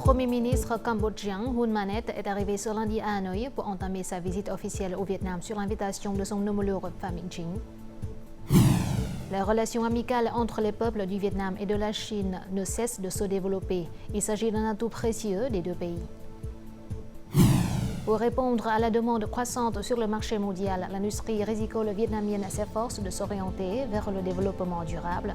Premier ministre cambodgien Hun Manet est arrivé ce lundi à Hanoï pour entamer sa visite officielle au Vietnam sur l'invitation de son homologue Pham Minh Chinh. Les relations amicales entre les peuples du Vietnam et de la Chine ne cessent de se développer. Il s'agit d'un atout précieux des deux pays. Pour répondre à la demande croissante sur le marché mondial, l'industrie rizicole vietnamienne s'efforce de s'orienter vers le développement durable.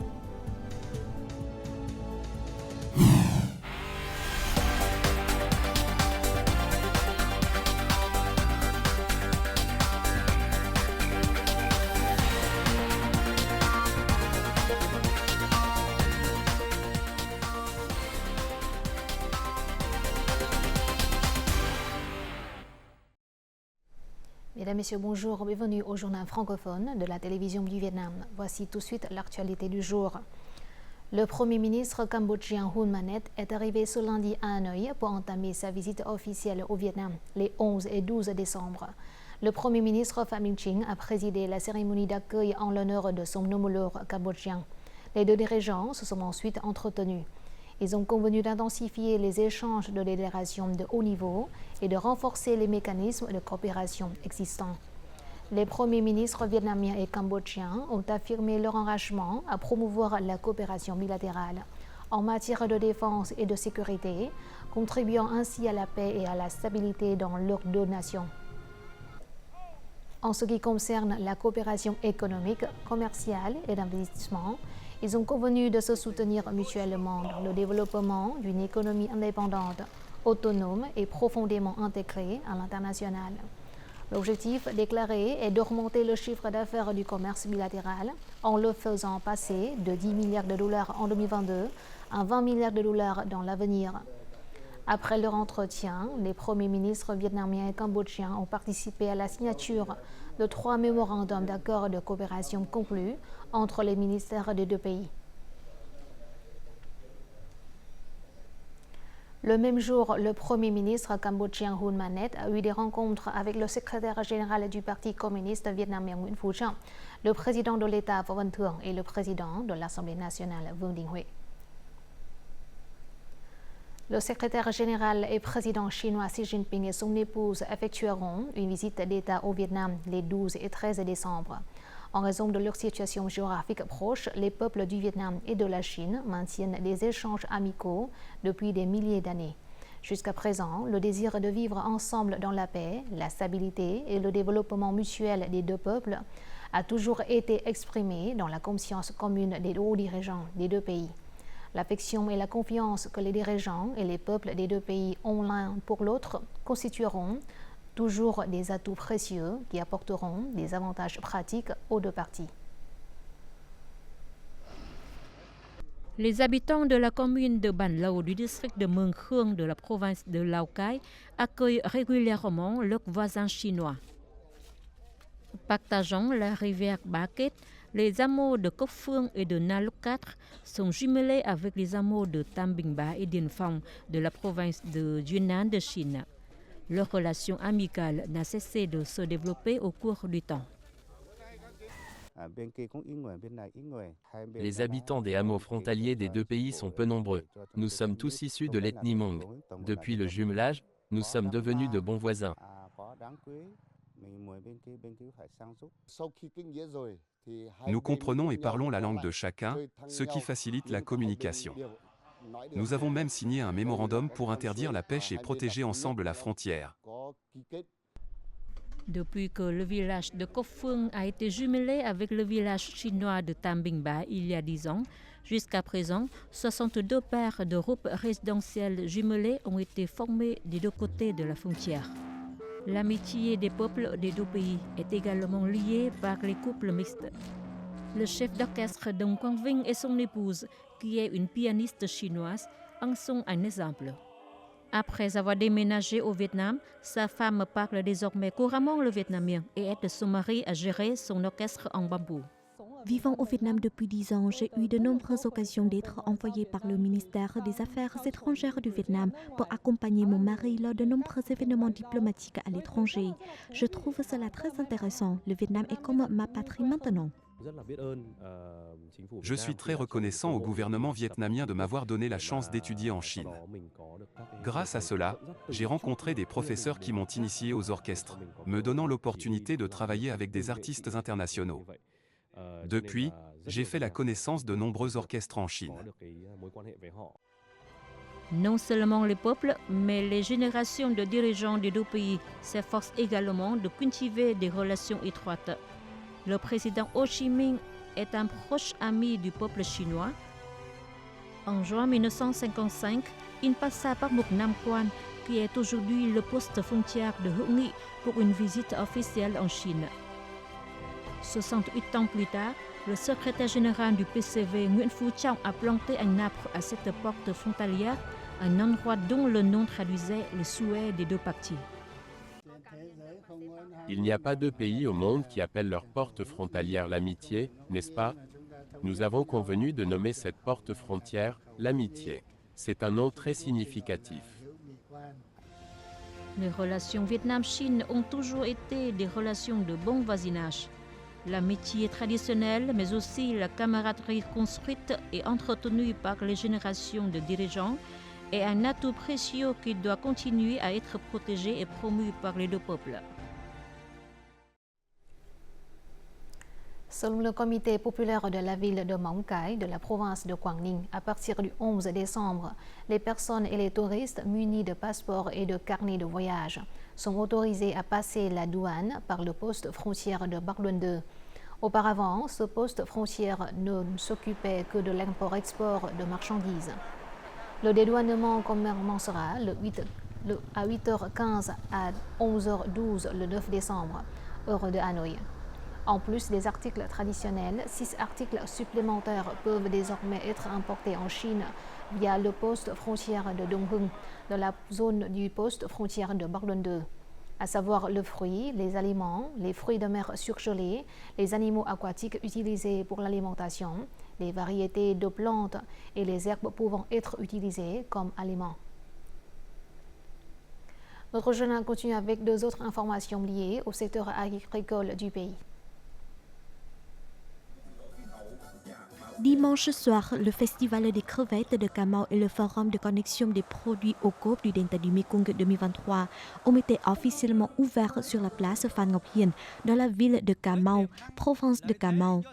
Mesdames, Messieurs, bonjour, bienvenue au journal francophone de la télévision du Vietnam. Voici tout de suite l'actualité du jour. Le Premier ministre cambodgien Hun Manet est arrivé ce lundi à Hanoï pour entamer sa visite officielle au Vietnam les 11 et 12 décembre. Le Premier ministre Pham Minh Chinh a présidé la cérémonie d'accueil en l'honneur de son homologue cambodgien. Les deux dirigeants se sont ensuite entretenus. Ils ont convenu d'intensifier les échanges de délégation de haut niveau et de renforcer les mécanismes de coopération existants. Les premiers ministres vietnamiens et cambodgiens ont affirmé leur engagement à promouvoir la coopération bilatérale en matière de défense et de sécurité, contribuant ainsi à la paix et à la stabilité dans leurs deux nations. En ce qui concerne la coopération économique, commerciale et d'investissement, ils ont convenu de se soutenir mutuellement dans le développement d'une économie indépendante, autonome et profondément intégrée à l'international. L'objectif déclaré est d'augmenter le chiffre d'affaires du commerce bilatéral en le faisant passer de 10 milliards de dollars en 2022 à 20 milliards de dollars dans l'avenir. Après leur entretien, les premiers ministres vietnamiens et cambodgiens ont participé à la signature de 3 mémorandums d'accord de coopération conclus entre les ministères des deux pays. Le même jour, le Premier ministre cambodgien Hun Manet a eu des rencontres avec le secrétaire général du Parti communiste vietnamien Nguyễn Phú Trọng, le président de l'État Võ Văn Thưởng et le président de l'Assemblée nationale Vương Đình Huệ. Le secrétaire général et président chinois Xi Jinping et son épouse effectueront une visite d'État au Vietnam les 12 et 13 décembre. En raison de leur situation géographique proche, les peuples du Vietnam et de la Chine maintiennent des échanges amicaux depuis des milliers d'années. Jusqu'à présent, le désir de vivre ensemble dans la paix, la stabilité et le développement mutuel des deux peuples a toujours été exprimé dans la conscience commune des hauts dirigeants des deux pays. L'affection et la confiance que les dirigeants et les peuples des deux pays ont l'un pour l'autre constitueront toujours des atouts précieux qui apporteront des avantages pratiques aux deux parties. Les habitants de la commune de Ban Lao du district de Mường Khương de la province de Lào Cai accueillent régulièrement leurs voisins chinois. Partageant la rivière Ba Kết, les hameaux de Cốc Phương et de Na Loc 4 sont jumelés avec les hameaux de Tam Binh Ba et Dien Phong de la province de Yunnan de Chine. Leur relation amicale n'a cessé de se développer au cours du temps. Les habitants des hameaux frontaliers des deux pays sont peu nombreux. Nous sommes tous issus de l'ethnie Hmong. Depuis le jumelage, nous sommes devenus de bons voisins. Nous comprenons et parlons la langue de chacun, ce qui facilite la communication. Nous avons même signé un mémorandum pour interdire la pêche et protéger ensemble la frontière. Depuis que le village de Cốc Phương a été jumelé avec le village chinois de Tam Binh Ba il y a 10 ans, jusqu'à présent, 62 paires de groupes résidentiels jumelés ont été formés des deux côtés de la frontière. L'amitié des peuples des deux pays est également liée par les couples mixtes. Le chef d'orchestre Dong Quang Vinh et son épouse, qui est une pianiste chinoise, en sont un exemple. Après avoir déménagé au Vietnam, sa femme parle désormais couramment le vietnamien et aide son mari à gérer son orchestre en bambou. Vivant au Vietnam depuis 10 ans, j'ai eu de nombreuses occasions d'être envoyée par le ministère des Affaires étrangères du Vietnam pour accompagner mon mari lors de nombreux événements diplomatiques à l'étranger. Je trouve cela très intéressant. Le Vietnam est comme ma patrie maintenant. Je suis très reconnaissant au gouvernement vietnamien de m'avoir donné la chance d'étudier en Chine. Grâce à cela, j'ai rencontré des professeurs qui m'ont initié aux orchestres, me donnant l'opportunité de travailler avec des artistes internationaux. Depuis, j'ai fait la connaissance de nombreux orchestres en Chine. Non seulement les peuples, mais les générations de dirigeants des deux pays s'efforcent également de cultiver des relations étroites. Le président Ho Chi Minh est un proche ami du peuple chinois. En juin 1955, il passa par Muk Nam Quan, qui est aujourd'hui le poste frontière de Hữu Nghị, pour une visite officielle en Chine. 68 ans plus tard, le secrétaire général du PCV Nguyễn Phú Trọng a planté un arbre à cette porte frontalière, un endroit dont le nom traduisait les souhaits des deux parties. Il n'y a pas deux pays au monde qui appellent leur porte frontalière l'amitié, n'est-ce pas? Nous avons convenu de nommer cette porte frontière l'amitié. C'est un nom très significatif. Les relations Vietnam-Chine ont toujours été des relations de bon voisinage. L'amitié traditionnelle, mais aussi la camaraderie construite et entretenue par les générations de dirigeants, est un atout précieux qui doit continuer à être protégé et promu par les deux peuples. Selon le comité populaire de la ville de Mong Cái, de la province de Quảng Ninh, à partir du 11 décembre, les personnes et les touristes munis de passeports et de carnets de voyage sont autorisés à passer la douane par le poste frontière de Bac Luân 2. Auparavant, ce poste frontière ne s'occupait que de l'import-export de marchandises. Le dédouanement commencera à 8h15 à 11h12 le 9 décembre, heure de Hanoï. En plus des articles traditionnels, 6 articles supplémentaires peuvent désormais être importés en Chine via le poste frontière de Dong Hưng, de la zone du poste frontière de Bac Luân 2, à savoir le fruit, les aliments, les fruits de mer surgelés, les animaux aquatiques utilisés pour l'alimentation, les variétés de plantes et les herbes pouvant être utilisées comme aliments. Notre journal continue avec 2 autres informations liées au secteur agricole du pays. Dimanche soir, le Festival des crevettes de Cà Mau et le Forum de connexion des produits au COP du Delta du Mekong 2023 ont été officiellement ouverts sur la place Phan Ngọc Hiền dans la ville de Cà Mau, province de Cà Mau.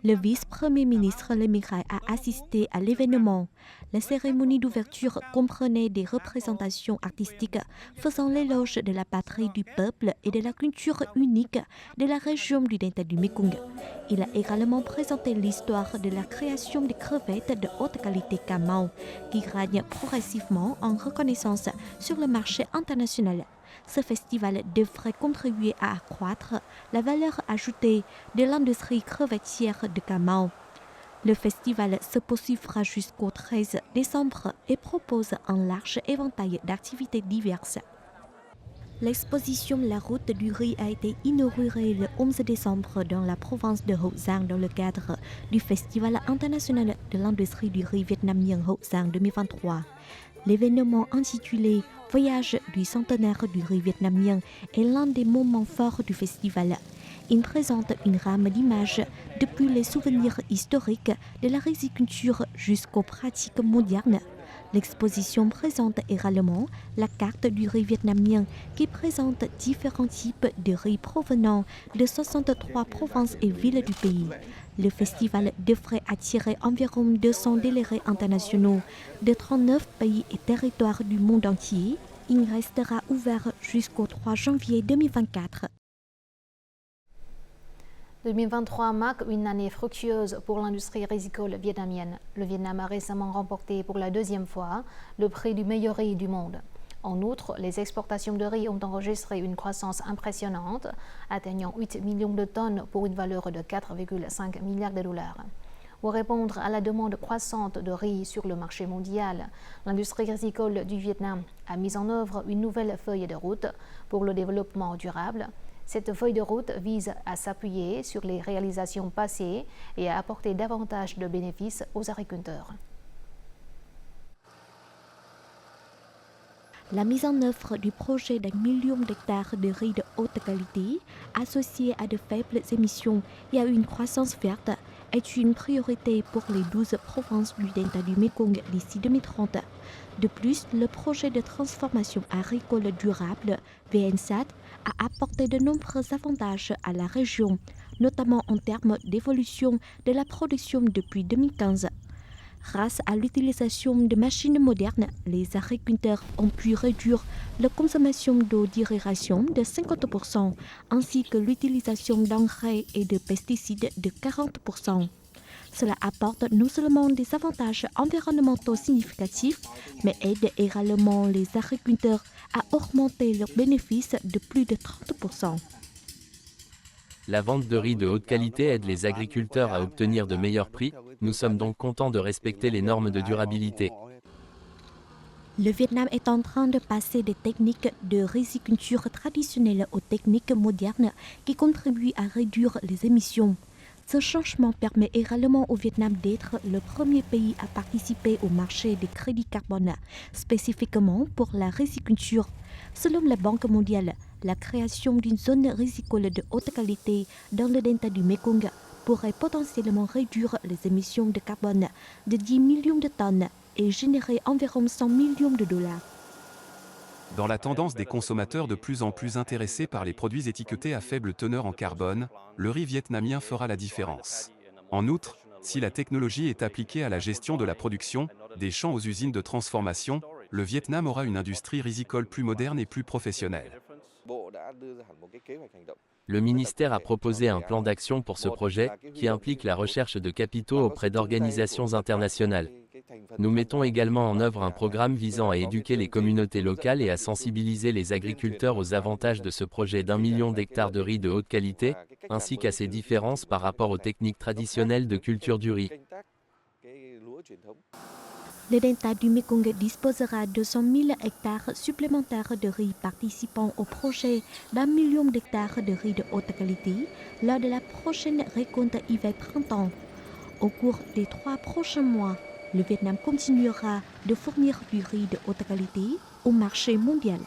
Le vice-premier ministre Lê Minh Khái a assisté à l'événement. La cérémonie d'ouverture comprenait des représentations artistiques faisant l'éloge de la patrie du peuple et de la culture unique de la région du Delta du Mekong. Il a également présenté l'histoire de la création des crevettes de haute qualité Cà Mau, qui gagnent progressivement en reconnaissance sur le marché international. Ce festival devrait contribuer à accroître la valeur ajoutée de l'industrie crevettière de Cà Mau. Le festival se poursuivra jusqu'au 13 décembre et propose un large éventail d'activités diverses. L'exposition La route du riz a été inaugurée le 11 décembre dans la province de Hậu Giang dans le cadre du Festival international de l'industrie du riz vietnamien Hậu Giang 2023. L'événement intitulé Voyage du centenaire du riz vietnamien est l'un des moments forts du festival. Il présente une rame d'images depuis les souvenirs historiques de la riziculture jusqu'aux pratiques modernes. L'exposition présente également la carte du riz vietnamien qui présente différents types de riz provenant de 63 provinces et villes du pays. Le festival devrait attirer environ 200 délégués internationaux de 39 pays et territoires du monde entier. Il restera ouvert jusqu'au 3 janvier 2024. 2023 marque une année fructueuse pour l'industrie rizicole vietnamienne. Le Vietnam a récemment remporté pour la 2e fois le prix du meilleur riz du monde. En outre, les exportations de riz ont enregistré une croissance impressionnante, atteignant 8 millions de tonnes pour une valeur de 4,5 milliards de dollars. Pour répondre à la demande croissante de riz sur le marché mondial, l'industrie rizicole du Vietnam a mis en œuvre une nouvelle feuille de route pour le développement durable. Cette feuille de route vise à s'appuyer sur les réalisations passées et à apporter davantage de bénéfices aux agriculteurs. La mise en œuvre du projet d'1 million d'hectares de riz de haute qualité, associé à de faibles émissions et à une croissance verte, est une priorité pour les 12 provinces du delta du Mekong d'ici 2030. De plus, le projet de transformation agricole durable, VNSAT, a apporté de nombreux avantages à la région, notamment en termes d'évolution de la production depuis 2015. Grâce à l'utilisation de machines modernes, les agriculteurs ont pu réduire la consommation d'eau d'irrigation de 50%, ainsi que l'utilisation d'engrais et de pesticides de 40%. Cela apporte non seulement des avantages environnementaux significatifs, mais aide également les agriculteurs à augmenter leurs bénéfices de plus de 30%. La vente de riz de haute qualité aide les agriculteurs à obtenir de meilleurs prix. Nous sommes donc contents de respecter les normes de durabilité. Le Vietnam est en train de passer des techniques de riziculture traditionnelles aux techniques modernes qui contribuent à réduire les émissions. Ce changement permet également au Vietnam d'être le premier pays à participer au marché des crédits carbone, spécifiquement pour la riziculture. Selon la Banque mondiale, la création d'une zone rizicole de haute qualité dans le delta du Mekong pourrait potentiellement réduire les émissions de carbone de 10 millions de tonnes et générer environ 100 millions de dollars. Dans la tendance des consommateurs de plus en plus intéressés par les produits étiquetés à faible teneur en carbone, le riz vietnamien fera la différence. En outre, si la technologie est appliquée à la gestion de la production, des champs aux usines de transformation, le Vietnam aura une industrie rizicole plus moderne et plus professionnelle. Le ministère a proposé un plan d'action pour ce projet, qui implique la recherche de capitaux auprès d'organisations internationales. Nous mettons également en œuvre un programme visant à éduquer les communautés locales et à sensibiliser les agriculteurs aux avantages de ce projet d'1 million d'hectares de riz de haute qualité, ainsi qu'à ses différences par rapport aux techniques traditionnelles de culture du riz. Le delta du Mekong disposera de 200 000 hectares supplémentaires de riz participant au projet d'1 million d'hectares de riz de haute qualité lors de la prochaine récolte hiver-printemps. Au cours des 3 prochains mois, le Vietnam continuera de fournir du riz de haute qualité au marché mondial.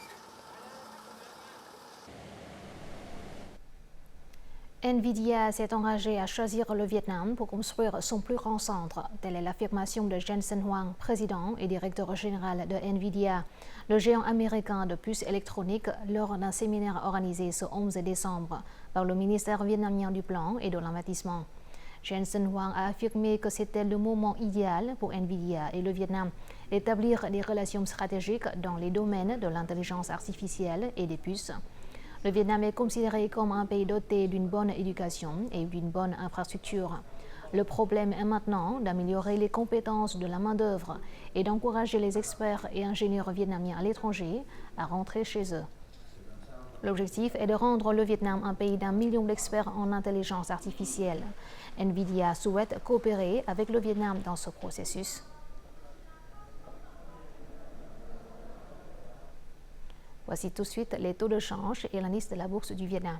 Nvidia s'est engagé à choisir le Vietnam pour construire son plus grand centre. Telle est l'affirmation de Jensen Huang, président et directeur général de Nvidia, le géant américain de puces électroniques, lors d'un séminaire organisé ce 11 décembre par le ministère vietnamien du Plan et de l'Investissement. Jensen Huang a affirmé que c'était le moment idéal pour Nvidia et le Vietnam d'établir des relations stratégiques dans les domaines de l'intelligence artificielle et des puces. Le Vietnam est considéré comme un pays doté d'une bonne éducation et d'une bonne infrastructure. Le problème est maintenant d'améliorer les compétences de la main-d'œuvre et d'encourager les experts et ingénieurs vietnamiens à l'étranger à rentrer chez eux. L'objectif est de rendre le Vietnam un pays d'1 million d'experts en intelligence artificielle. Nvidia souhaite coopérer avec le Vietnam dans ce processus. Voici tout de suite les taux de change et l'indice de la bourse du Vietnam.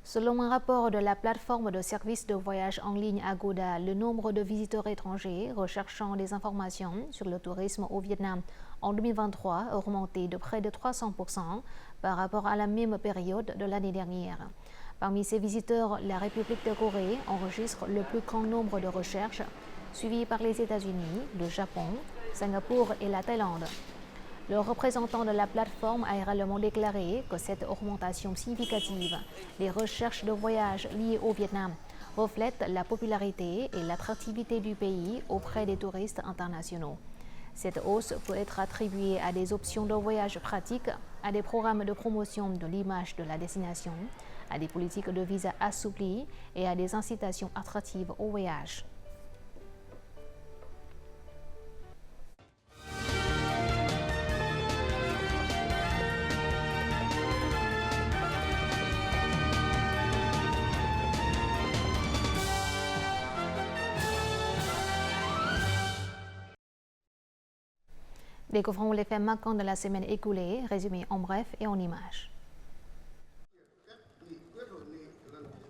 Selon un rapport de la plateforme de services de voyage en ligne Agoda, le nombre de visiteurs étrangers recherchant des informations sur le tourisme au Vietnam en 2023 a augmenté de près de 300% par rapport à la même période de l'année dernière. Parmi ces visiteurs, la République de Corée enregistre le plus grand nombre de recherches, suivi par les États-Unis, le Japon, Singapour et la Thaïlande. Le représentant de la plateforme a également déclaré que cette augmentation significative des recherches de voyage liées au Vietnam reflète la popularité et l'attractivité du pays auprès des touristes internationaux. Cette hausse peut être attribuée à des options de voyage pratiques, à des programmes de promotion de l'image de la destination, à des politiques de visa assouplies et à des incitations attractives au voyage. Découvrons les faits marquants de la semaine écoulée, résumés en bref et en images.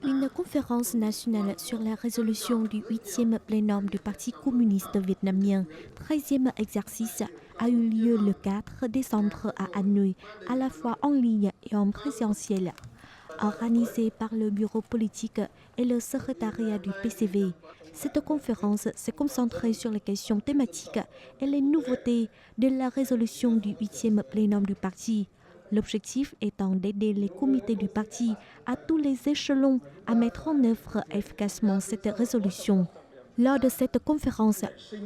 Une conférence nationale sur la résolution du 8e plénum du Parti communiste vietnamien, 13e exercice, a eu lieu le 4 décembre à Hanoï, à la fois en ligne et en présentiel. Organisée par le bureau politique et le secrétariat du PCV, cette conférence s'est concentrée sur les questions thématiques et les nouveautés de la résolution du 8e plénum du parti. L'objectif étant d'aider les comités du parti à tous les échelons à mettre en œuvre efficacement cette résolution. Lors de cette conférence,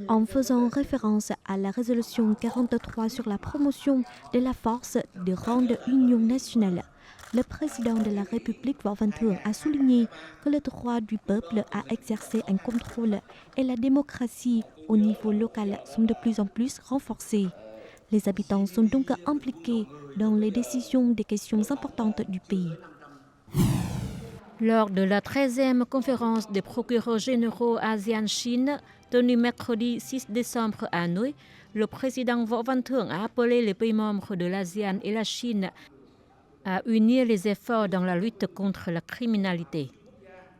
en faisant référence à la résolution 43 sur la promotion de la force de grande union nationale, le président de la République Boaventura a souligné que le droit du peuple à exercer un contrôle et la démocratie au niveau local sont de plus en plus renforcés. Les habitants sont donc impliqués dans les décisions des questions importantes du pays. Lors de la 13e conférence des procureurs généraux ASEAN-Chine, tenue mercredi 6 décembre à Hanoï, le président Boaventura a appelé les pays membres de l'ASEAN et la Chine à unir les efforts dans la lutte contre la criminalité.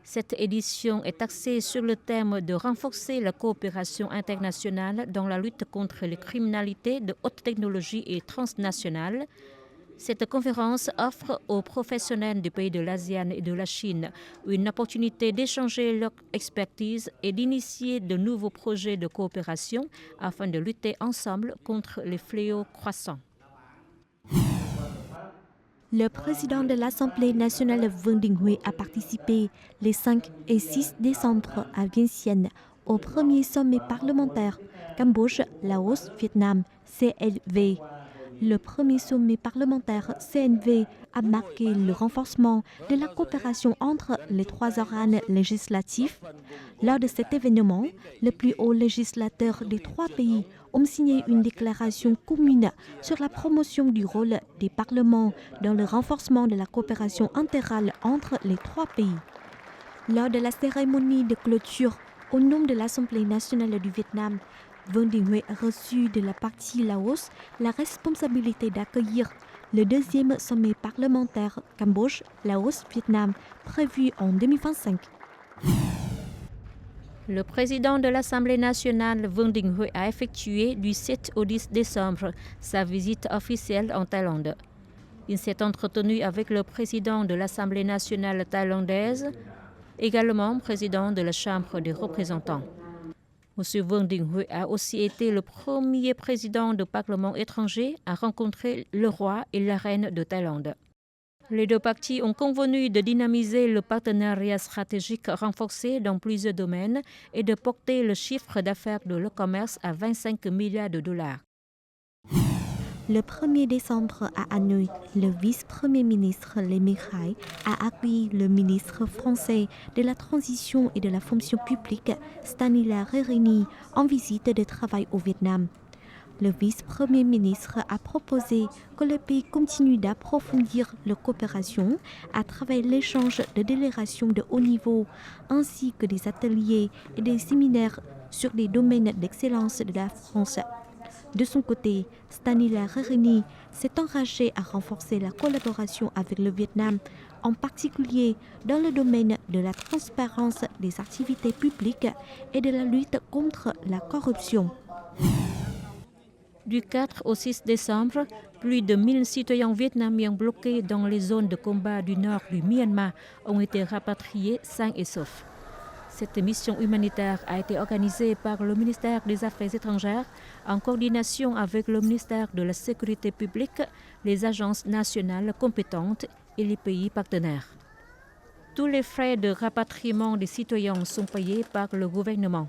Cette édition est axée sur le thème de renforcer la coopération internationale dans la lutte contre les criminalités de haute technologie et transnationale. Cette conférence offre aux professionnels du pays de l'ASEAN et de la Chine une opportunité d'échanger leur expertise et d'initier de nouveaux projets de coopération afin de lutter ensemble contre les fléaux croissants. Le président de l'Assemblée nationale Vương Đình Huệ a participé les 5 et 6 décembre à Vientiane au premier sommet parlementaire Cambodge, Laos, Vietnam, CLV. Le premier sommet parlementaire CNV a marqué le renforcement de la coopération entre les trois organes législatifs. Lors de cet événement, le plus haut législateur des trois pays ont signé une déclaration commune sur la promotion du rôle des parlements dans le renforcement de la coopération intégrale entre les trois pays. Lors de la cérémonie de clôture au nom de l'Assemblée nationale du Vietnam, Vương Đình Huệ a reçu de la partie Laos la responsabilité d'accueillir le deuxième sommet parlementaire Cambodge, Laos, Vietnam, prévu en 2025. Le président de l'Assemblée nationale, Vương Đình Huệ, a effectué du 7 au 10 décembre sa visite officielle en Thaïlande. Il s'est entretenu avec le président de l'Assemblée nationale thaïlandaise, également président de la Chambre des représentants. M. Vương Đình Huệ a aussi été le premier président de parlement étranger à rencontrer le roi et la reine de Thaïlande. Les deux parties ont convenu de dynamiser le partenariat stratégique renforcé dans plusieurs domaines et de porter le chiffre d'affaires de le commerce à 25 milliards de dollars. Le 1er décembre à Hanoï, le vice-premier ministre Lê Minh Khải a accueilli le ministre français de la Transition et de la Fonction publique, Stanislas Guérini, en visite de travail au Vietnam. Le vice-premier ministre a proposé que le pays continue d'approfondir la coopération à travers l'échange de délégations de haut niveau, ainsi que des ateliers et des séminaires sur les domaines d'excellence de la France. De son côté, Stanislas Guérini s'est engagé à renforcer la collaboration avec le Vietnam, en particulier dans le domaine de la transparence des activités publiques et de la lutte contre la corruption. Du 4 au 6 décembre, plus de 1000 citoyens vietnamiens bloqués dans les zones de combat du nord du Myanmar ont été rapatriés sains et saufs. Cette mission humanitaire a été organisée par le ministère des Affaires étrangères en coordination avec le ministère de la Sécurité publique, les agences nationales compétentes et les pays partenaires. Tous les frais de rapatriement des citoyens sont payés par le gouvernement.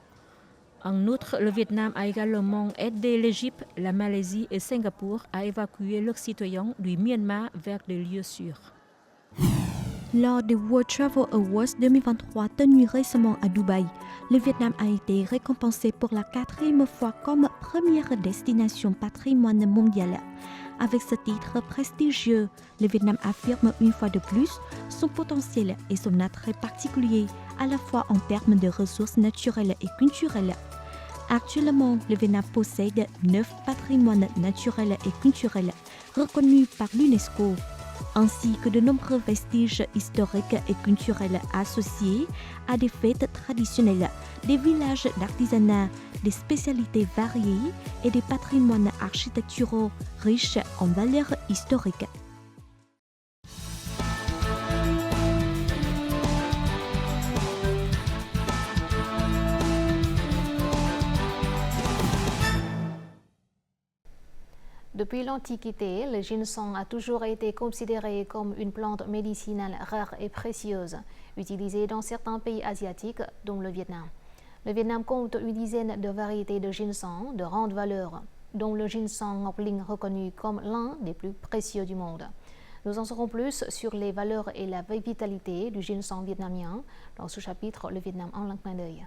En outre, le Vietnam a également aidé l'Égypte, la Malaisie et Singapour à évacuer leurs citoyens du Myanmar vers des lieux sûrs. Lors des World Travel Awards 2023 tenus récemment à Dubaï, le Vietnam a été récompensé pour la 4e fois comme première destination patrimoine mondial. Avec ce titre prestigieux, le Vietnam affirme une fois de plus son potentiel et son attrait particulier, à la fois en termes de ressources naturelles et culturelles. Actuellement, le Vietnam possède 9 patrimoines naturels et culturels reconnus par l'UNESCO, ainsi que de nombreux vestiges historiques et culturels associés à des fêtes traditionnelles, des villages d'artisanat, des spécialités variées et des patrimoines architecturaux riches en valeurs historiques. Depuis l'Antiquité, le ginseng a toujours été considéré comme une plante médicinale rare et précieuse, utilisée dans certains pays asiatiques, dont le Vietnam. Le Vietnam compte une dizaine de variétés de ginseng de grande valeur, dont le ginseng Ngọc Linh reconnu comme l'un des plus précieux du monde. Nous en saurons plus sur les valeurs et la vitalité du ginseng vietnamien dans ce chapitre Le Vietnam en un clin d'œil.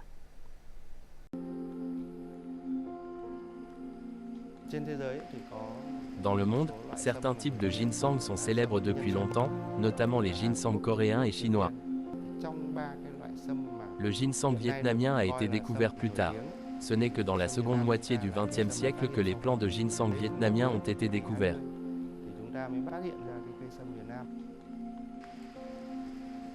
Dans le monde, certains types de ginseng sont célèbres depuis longtemps, notamment les ginseng coréens et chinois. Le ginseng vietnamien a été découvert plus tard. Ce n'est que dans la seconde moitié du XXe siècle que les plants de ginseng vietnamiens ont été découverts.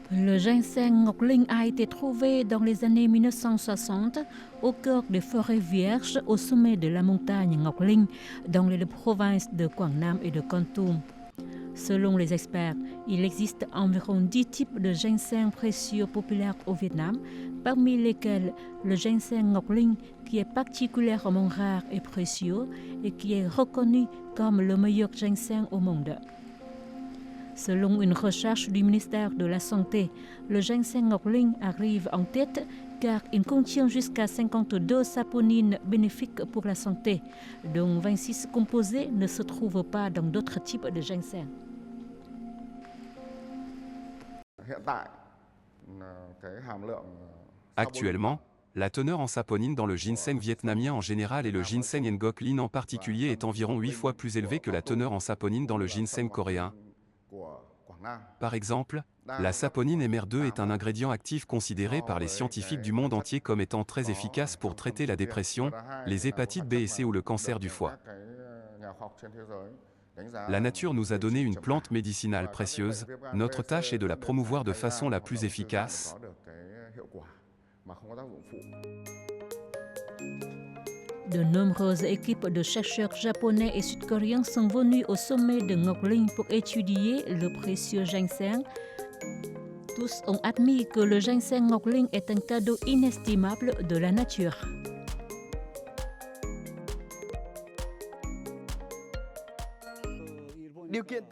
Le ginseng Ngọc Linh a été trouvé dans les années 1960 au cœur des forêts vierges au sommet de la montagne Ngọc Linh dans les provinces de Quảng Nam et de Kon Tum. Selon les experts, il existe environ 10 types de ginseng précieux populaires au Vietnam, parmi lesquels le ginseng Ngọc Linh, qui est particulièrement rare et précieux et qui est reconnu comme le meilleur ginseng au monde. Selon une recherche du ministère de la Santé, le ginseng Ngọc Linh arrive en tête car il contient jusqu'à 52 saponines bénéfiques pour la santé, dont 26 composés ne se trouvent pas dans d'autres types de ginseng. Actuellement, la teneur en saponine dans le ginseng vietnamien en général et le ginseng Ngọc Linh en particulier est environ 8 fois plus élevée que la teneur en saponine dans le ginseng coréen. Par exemple, la saponine MR2 est un ingrédient actif considéré par les scientifiques du monde entier comme étant très efficace pour traiter la dépression, les hépatites B et C ou le cancer du foie. La nature nous a donné une plante médicinale précieuse, notre tâche est de la promouvoir de façon la plus efficace. De nombreuses équipes de chercheurs japonais et sud-coréens sont venus au sommet de Ngọc Linh pour étudier le précieux ginseng. Tous ont admis que le ginseng Ngọc Linh est un cadeau inestimable de la nature.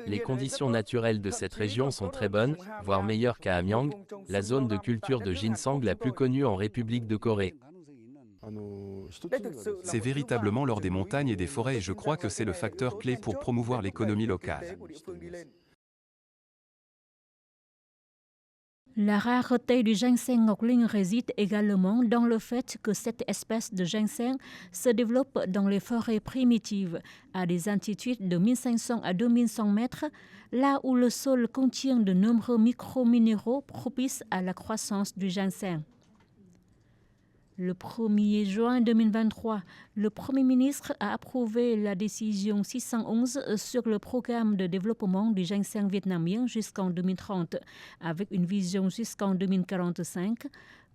Les conditions naturelles de cette région sont très bonnes, voire meilleures qu'à Hamyang, la zone de culture de ginseng la plus connue en République de Corée. C'est véritablement lors des montagnes et des forêts et je crois que c'est le facteur clé pour promouvoir l'économie locale. La rareté du ginseng Ngọc Linh réside également dans le fait que cette espèce de ginseng se développe dans les forêts primitives, à des altitudes de 1500 à 2100 mètres, là où le sol contient de nombreux micro-minéraux propices à la croissance du ginseng. Le 1er juin 2023, le Premier ministre a approuvé la décision 611 sur le programme de développement du ginseng vietnamien jusqu'en 2030, avec une vision jusqu'en 2045,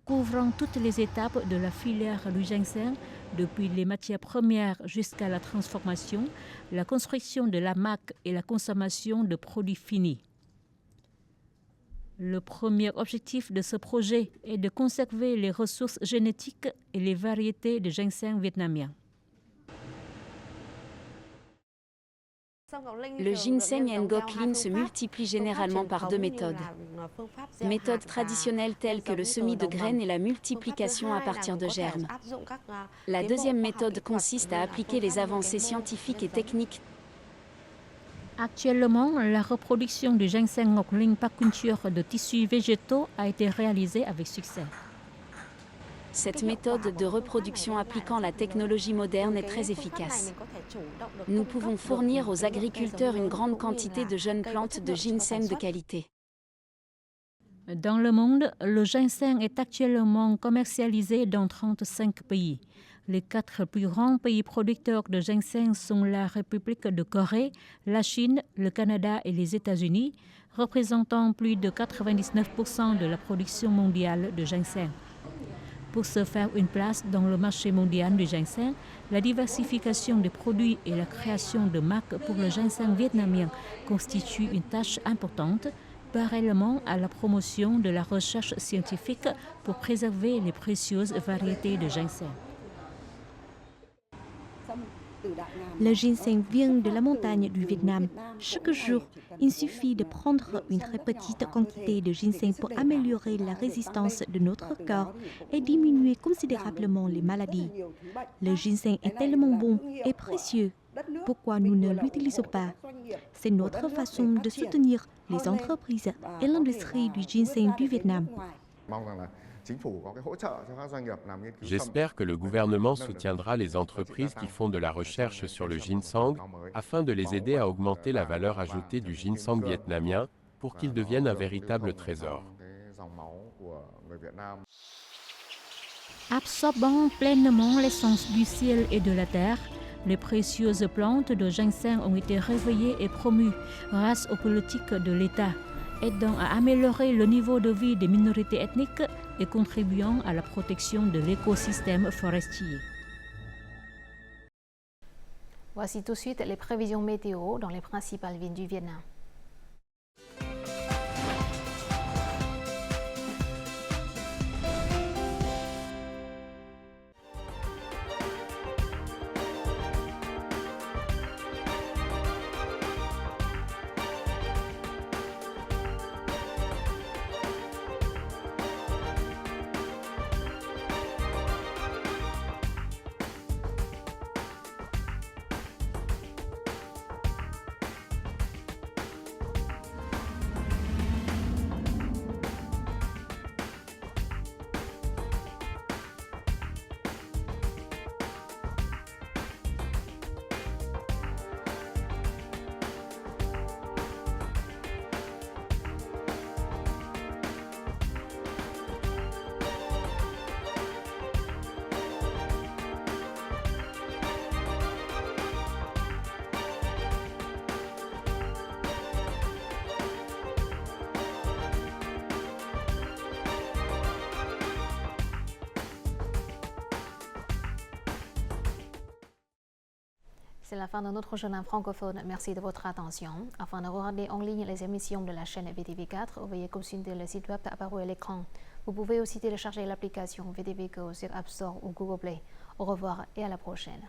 couvrant toutes les étapes de la filière du ginseng, depuis les matières premières jusqu'à la transformation, la construction de la marque et la consommation de produits finis. Le premier objectif de ce projet est de conserver les ressources génétiques et les variétés de ginseng vietnamien. Le ginseng Ngọc Linh se multiplie généralement par deux méthodes. Méthodes traditionnelles telles que le semis de graines et la multiplication à partir de germes. La deuxième méthode consiste à appliquer les avancées scientifiques et techniques. Actuellement, la reproduction du ginseng ngọc linh par culture de tissus végétaux a été réalisée avec succès. Cette méthode de reproduction appliquant la technologie moderne est très efficace. Nous pouvons fournir aux agriculteurs une grande quantité de jeunes plantes de ginseng de qualité. Dans le monde, le ginseng est actuellement commercialisé dans 35 pays. Les 4 plus grands pays producteurs de ginseng sont la République de Corée, la Chine, le Canada et les États-Unis, représentant plus de 99% de la production mondiale de ginseng. Pour se faire une place dans le marché mondial du ginseng, la diversification des produits et la création de marques pour le ginseng vietnamien constituent une tâche importante, parallèlement à la promotion de la recherche scientifique pour préserver les précieuses variétés de ginseng. Le ginseng vient de la montagne du Vietnam. Chaque jour, il suffit de prendre une très petite quantité de ginseng pour améliorer la résistance de notre corps et diminuer considérablement les maladies. Le ginseng est tellement bon et précieux. Pourquoi nous ne l'utilisons pas? C'est notre façon de soutenir les entreprises et l'industrie du ginseng du Vietnam. J'espère que le gouvernement soutiendra les entreprises qui font de la recherche sur le ginseng afin de les aider à augmenter la valeur ajoutée du ginseng vietnamien pour qu'il devienne un véritable trésor. Absorbant pleinement l'essence du ciel et de la terre, les précieuses plantes de ginseng ont été réveillées et promues grâce aux politiques de l'État, aidant à améliorer le niveau de vie des minorités ethniques et contribuant à la protection de l'écosystème forestier. Voici tout de suite les prévisions météo dans les principales villes du Vietnam. C'est la fin de notre journal francophone. Merci de votre attention. Afin de regarder en ligne les émissions de la chaîne VTV4, veuillez consulter le site web apparu à l'écran. Vous pouvez aussi télécharger l'application VTV Go sur App Store ou Google Play. Au revoir et à la prochaine.